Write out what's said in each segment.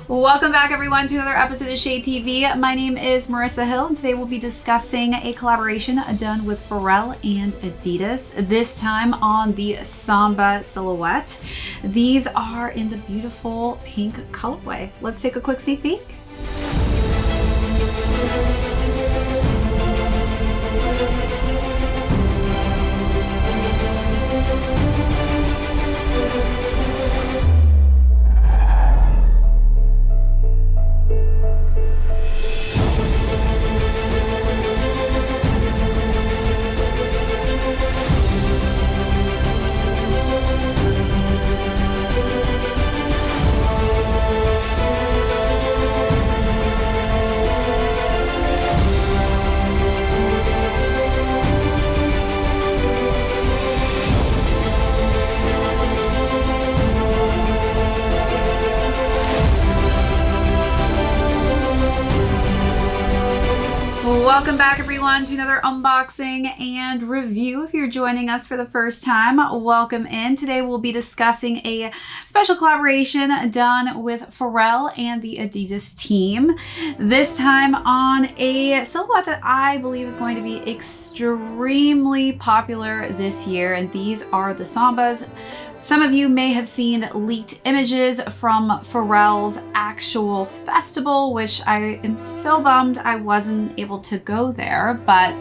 Welcome back everyone to another episode of ShadeTV. My name is Marissa Hill and today we'll be discussing a collaboration done with Pharrell and Adidas, this time on the Samba silhouette. These are in the beautiful pink colorway. Let's take a quick sneak peek. Welcome back everyone to another unboxing and review. If you're joining us for the first time, welcome in. Today we'll be discussing a special collaboration done with Pharrell and the Adidas team. This time on a silhouette that I believe is going to be extremely popular this year, and these are the Sambas. Some of you may have seen leaked images from Pharrell's actual festival, which I am so bummed I wasn't able to go there, but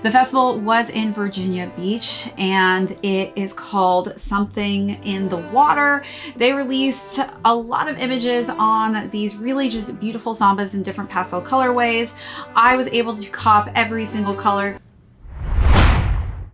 the festival was in Virginia Beach and it is called Something in the Water. They released a lot of images on these really just beautiful Sambas in different pastel colorways. I was able to cop every single color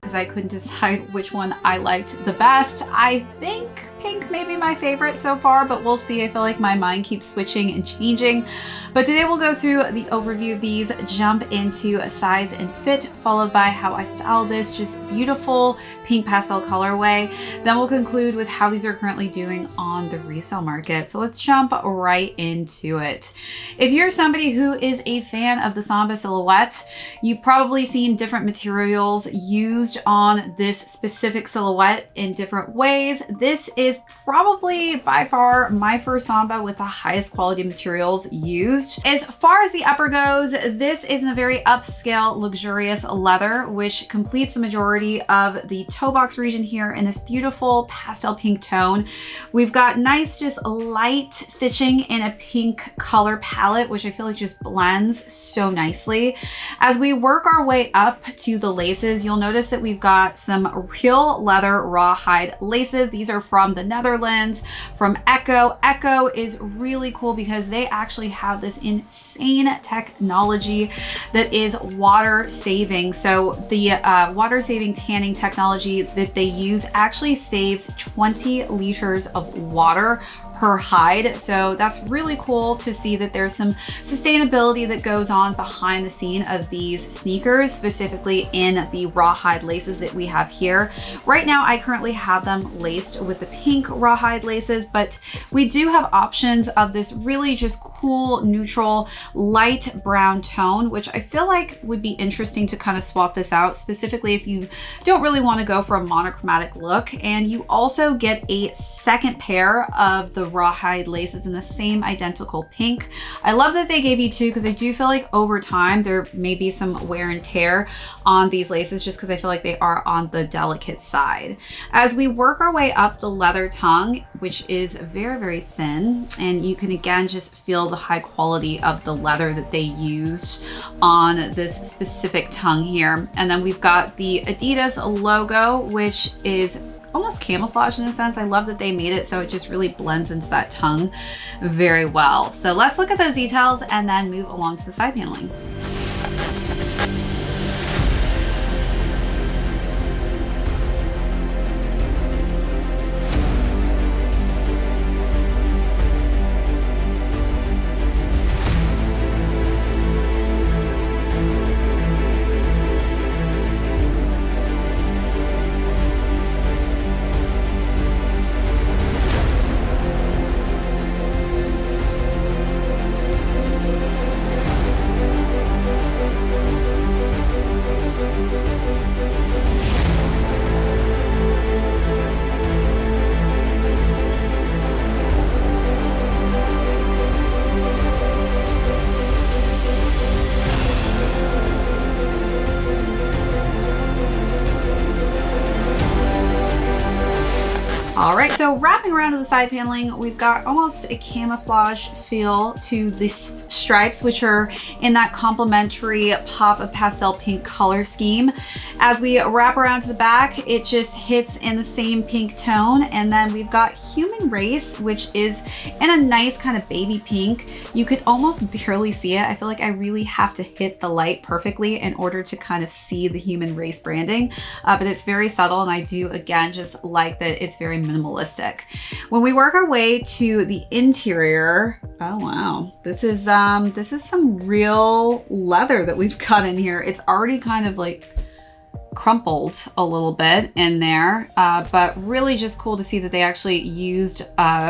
because I couldn't decide which one I liked the best. I think pink may be my favorite so far, but we'll see. I feel like my mind keeps switching and changing. But today we'll go through the overview of these, jump into size and fit, followed by how I style this just beautiful pink pastel colorway. Then we'll conclude with how these are currently doing on the resale market. So let's jump right into it. If you're somebody who is a fan of the Samba silhouette, you've probably seen different materials used on this specific silhouette in different ways. This is probably by far my first Samba with the highest quality materials used. As far as the upper goes, this is in a very upscale, luxurious leather, which completes the majority of the toe box region here in this beautiful pastel pink tone. We've got nice, just light stitching in a pink color palette, which I feel like just blends so nicely. As we work our way up to the laces, you'll notice that we've got some real leather rawhide laces. These are from the Netherlands, from Echo. Echo is really cool because they actually have this insane technology that is water saving. So the water saving tanning technology that they use actually saves 20 liters of water per hide. So that's really cool to see that there's some sustainability that goes on behind the scene of these sneakers, specifically in the rawhide laces that we have here. Right now, I currently have them laced with the pink rawhide laces, but we do have options of this really just cool, neutral, light brown tone, which I feel like would be interesting to kind of swap this out, specifically if you don't really want to go for a monochromatic look. And you also get a second pair of the rawhide laces in the same identical pink. I love that they gave you two because I do feel like over time there may be some wear and tear on these laces just because I feel like they are on the delicate side. As we work our way up the leather tongue, which is very, very thin, and you can again just feel the high quality of the leather that they used on this specific tongue here. And then we've got the Adidas logo, which is almost camouflage in a sense. I love that they made it so it just really blends into that tongue very well. So let's look at those details and then move along to the side paneling. So wrapping around to the side paneling, we've got almost a camouflage feel to these stripes, which are in that complementary pop of pastel pink color scheme. As we wrap around to the back, it just hits in the same pink tone. And then we've got Human Race, which is in a nice kind of baby pink. You could almost barely see it. I feel like I really have to hit the light perfectly in order to kind of see the Human Race branding, but it's very subtle, and I do again just like that it's very minimalistic. When we work our way to the interior, oh wow, this is some real leather that we've got in here. It's already kind of like crumpled a little bit in there, but really just cool to see that they actually used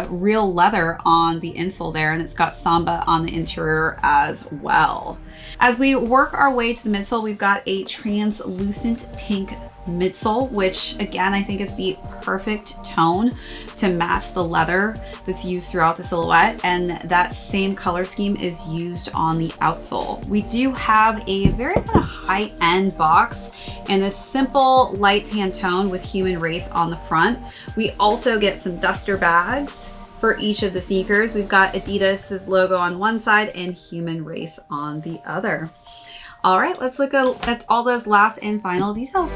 real leather on the insole there, and it's got Samba on the interior as well. As we work our way to the midsole, we've got a translucent pink midsole, which again, I think is the perfect tone to match the leather that's used throughout the silhouette, and that same color scheme is used on the outsole. We do have a very kind of high-end box and a simple light tan tone with Human Race on the front. We also get some duster bags for each of the sneakers. We've got Adidas's logo on one side and Human Race on the other. All right, let's look at all those last and final details.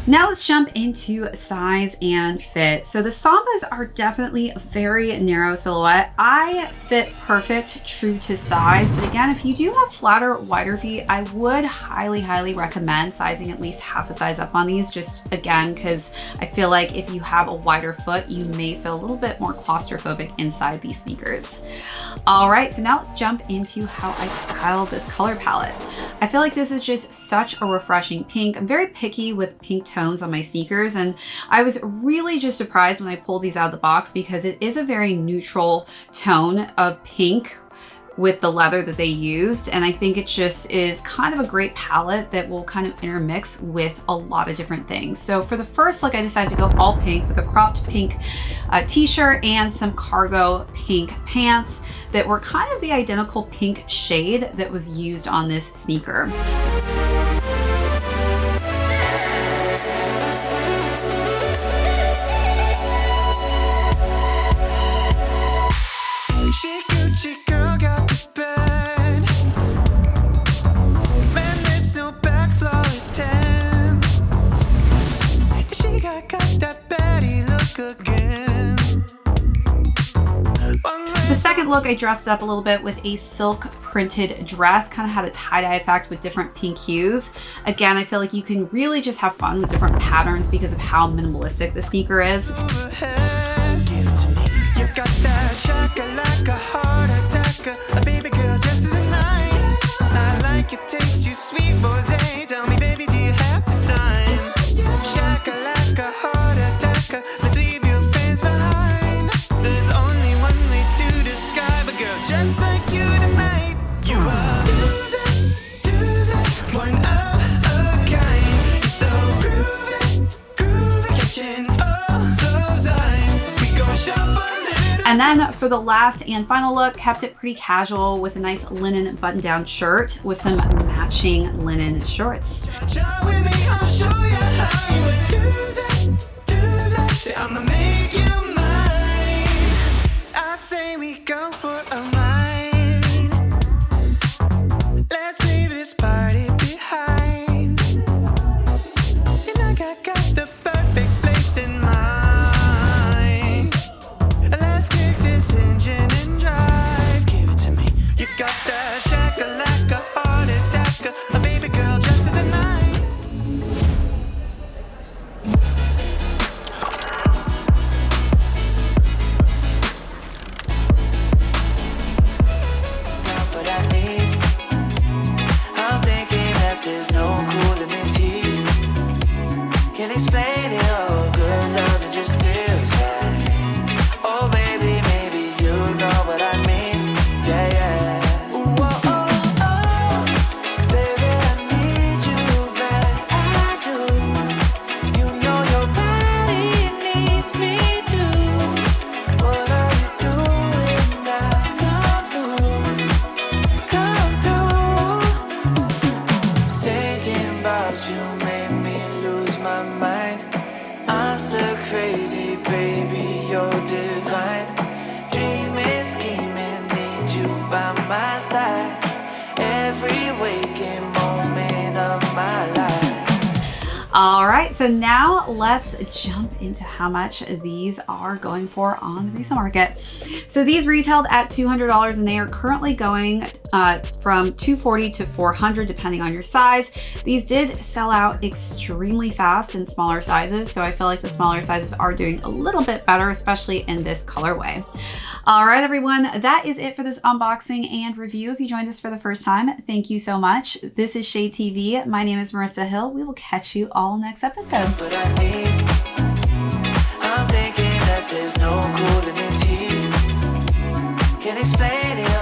Now let's jump into size and fit. So the Sambas are definitely a very narrow silhouette. I fit perfect, true to size. But again, if you do have flatter, wider feet, I would highly recommend sizing at least half a size up on these, just again, because I feel like if you have a wider foot, you may feel a little bit more claustrophobic inside these sneakers. All right, so now let's jump into how I style this color palette. I feel like this is just such a refreshing pink. I'm very picky with pink tones on my sneakers, and I was really just surprised when I pulled these out of the box because it is a very neutral tone of pink with the leather that they used, and I think it just is kind of a great palette that will kind of intermix with a lot of different things. So for the first look, I decided to go all pink with a cropped pink t-shirt and some cargo pink pants that were kind of the identical pink shade that was used on this sneaker. The second look, I dressed up a little bit with a silk printed dress, kind of had a tie-dye effect with different pink hues. Again, I feel like you can really just have fun with different patterns because of how minimalistic the sneaker is. And then for the last and final look, kept it pretty casual with a nice linen button-down shirt with some matching linen shorts. explain it. Oh, good love, it just feels right. Oh, baby, maybe you know what I mean. Yeah, yeah. Ooh, oh, oh, oh. Baby, I need you back. I do. You know your body needs me too. What are you doing now? Come through. Thinking about you made me lose my mind. I'm so crazy, baby, you're divine. Dreaming, scheming, need you by my side. Every waking moment of my life. All right, so now let's jump into how much these are going for on the resale market. So these retailed at $200 and they are currently going from $240 to $400 depending on your size. These did sell out extremely fast in smaller sizes, so I feel like the smaller sizes are doing a little bit better, especially in this colorway. All right, everyone, that is it for this unboxing and review. If you joined us for the first time, thank you so much. This is ShadeTV. My name is Marissa Hill. We will catch you all next episode. But I'm thinking that there's no cool in this heat. Can't explain it.